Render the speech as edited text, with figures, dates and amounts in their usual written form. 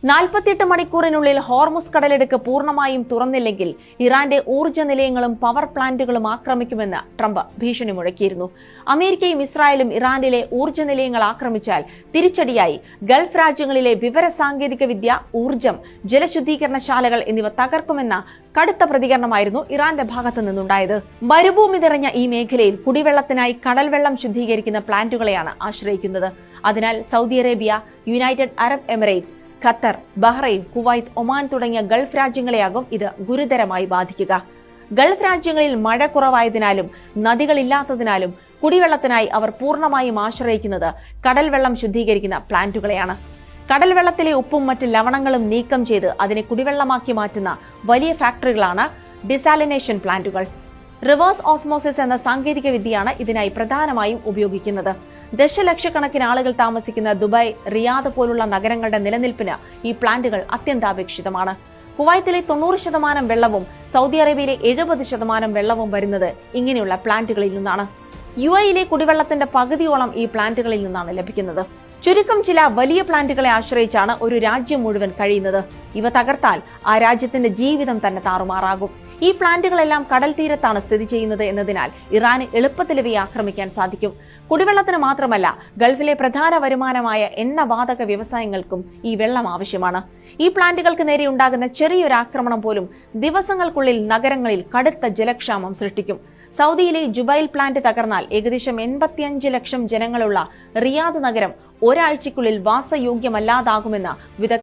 48 മണിക്കൂറിനുള്ളിൽ ഹോർമുസ് കടലിടുക്ക് പൂർണ്ണമായും തുറന്നില്ലെങ്കിൽ ഇറാന്റെ ഊർജ്ജ നിലയങ്ങളും പവർ പ്ലാന്റുകളും ആക്രമിക്കുമെന്ന് ട്രംപ് ഭീഷണി മുഴക്കിയിരുന്നു. അമേരിക്കയും ഇസ്രായേലും ഇറാനിലെ ഊർജ്ജ നിലയങ്ങൾ ആക്രമിച്ചാൽ തിരിച്ചടിയായി ഗൾഫ് രാജ്യങ്ങളിലെ വിവര സാങ്കേതിക വിദ്യ, ഊർജ്ജം, ജലശുദ്ധീകരണശാലകൾ എന്നിവ തകർക്കുമെന്ന കടുത്ത പ്രതികരണമായിരുന്നു ഇറാന്റെ ഭാഗത്തു നിന്നുണ്ടായത്. മരുഭൂമി നിറഞ്ഞ ഈ മേഖലയിൽ കുടിവെള്ളത്തിനായി കടൽവെള്ളം ശുദ്ധീകരിക്കുന്ന പ്ലാന്റുകളെയാണ് ആശ്രയിക്കുന്നത്. അതിനാൽ Saudi Arabia, United Arab Emirates, Qatar, Bahrain, Kuwait, Oman തുടങ്ങിയ ഗൾഫ് രാജ്യങ്ങളെയാകും ഇത് ഗുരുതരമായി ബാധിക്കുക. ഗൾഫ് രാജ്യങ്ങളിൽ മഴ കുറവായതിനാലും നദികളില്ലാത്തതിനാലും കുടിവെള്ളത്തിനായി അവർ പൂർണ്ണമായും ആശ്രയിക്കുന്നത് കടൽവെള്ളം ശുദ്ധീകരിക്കുന്ന പ്ലാന്റുകളെയാണ്. കടൽവെള്ളത്തിലെ ഉപ്പും മറ്റ് ലവണങ്ങളും നീക്കം ചെയ്ത് അതിനെ കുടിവെള്ളമാക്കി മാറ്റുന്ന വലിയ ഫാക്ടറികളാണ് ഡിസാലിനേഷൻ പ്ലാന്റുകൾ. റിവേഴ്സ് ഓസ്മോസിസ് എന്ന സാങ്കേതിക വിദ്യയാണ് ഇതിനായി പ്രധാനമായും ഉപയോഗിക്കുന്നത്. ദശലക്ഷക്കണക്കിന് ആളുകൾ താമസിക്കുന്ന ദുബായ്, റിയാദ് പോലുള്ള നഗരങ്ങളുടെ നിലനിൽപ്പിന് ഈ പ്ലാന്റുകൾ അത്യന്താപേക്ഷിതമാണ്. കുവൈത്തിലെ 90% വെള്ളവും സൗദി അറേബ്യയിലെ 70% വെള്ളവും വരുന്നത് ഇങ്ങനെയുള്ള പ്ലാന്റുകളിൽ നിന്നാണ്. UAE-യിലെ കുടിവെള്ളത്തിന്റെ പകുതിയോളം ഈ പ്ലാന്റുകളിൽ നിന്നാണ് ലഭിക്കുന്നത്. ചുരുക്കം ചില വലിയ പ്ലാന്റുകളെ ആശ്രയിച്ചാണ് ഒരു രാജ്യം മുഴുവൻ കഴിയുന്നത്. ഇവ തകർത്താൽ ആ രാജ്യത്തിന്റെ ജീവിതം തന്നെ താറുമാറാകും. ഈ പ്ലാന്റുകളെല്ലാം കടൽ തീരത്താണ് സ്ഥിതി ചെയ്യുന്നത് എന്നതിനാൽ ഇറാന് എളുപ്പത്തിൽ ഇവയെ ആക്രമിക്കാൻ സാധിക്കും. കുടിവെള്ളത്തിന് മാത്രമല്ല, ഗൾഫിലെ പ്രധാന വരുമാനമായ എണ്ണവാതക വ്യവസായങ്ങൾക്കും ഈ വെള്ളം ആവശ്യമാണ്. ഈ പ്ലാന്റുകൾക്ക് നേരെ ഉണ്ടാകുന്ന ചെറിയൊരു ആക്രമണം പോലും ദിവസങ്ങൾക്കുള്ളിൽ നഗരങ്ങളിൽ കടുത്ത ജലക്ഷാമം സൃഷ്ടിക്കും. സൗദിയിലെ ജുബൈൽ പ്ലാന്റ് തകർന്നാൽ ഏകദേശം 85 ലക്ഷം ജനങ്ങളുള്ള റിയാദ് നഗരം ഒരാഴ്ചയ്ക്കുള്ളിൽ വാസയോഗ്യമല്ലാതാകുമെന്ന് വിദഗ്ധർ